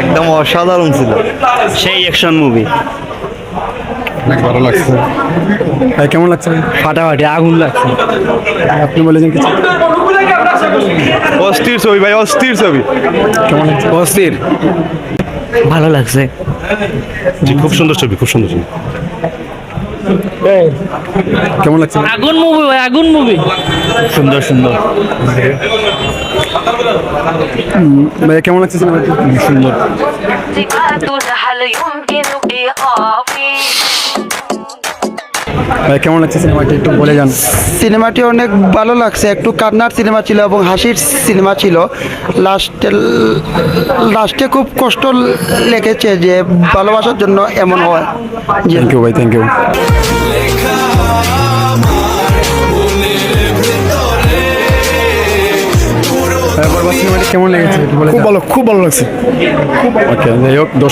একদম অসাধারণ ছিল, সেই অ্যাকশন মুভি। অনেক ভালো লাগছে। ভাই কেমন লাগছে? ফাটাফাটি আগুন লাগছে। আপনি বলেছেন কিছু? অস্থির ছবি ভাই, অস্থির ছবি। কেমন লাগছে? অস্থির, ভালো লাগছে। জি, খুব সুন্দর ছবি, খুব সুন্দর ছবি। কেমন লাগছে? আগুন মুভি ভাই, আগুন মুভি। সুন্দর সুন্দর। ভাই কেমন লাগছে সিনেমাটি? সুন্দর। هل يمكن إيقافي؟ ভাই কেমন লাগছে সিনেমাটি একটু বলে যান। সিনেমাটি অনেক ভালো লাগছে, একটু কান্নার সিনেমা ছিল এবং হাসির সিনেমা ছিল। লাস্টে খুব কষ্ট লেগেছে যে ভালোবাসার জন্য এমন হয়। থ্যাংক ইউ ভাই, থ্যাংক ইউ। সিনেমাটি কেমন লেগেছে একটু বলে যান। খুব ভালো লাগছে। ওকে, যাই হোক দর্শক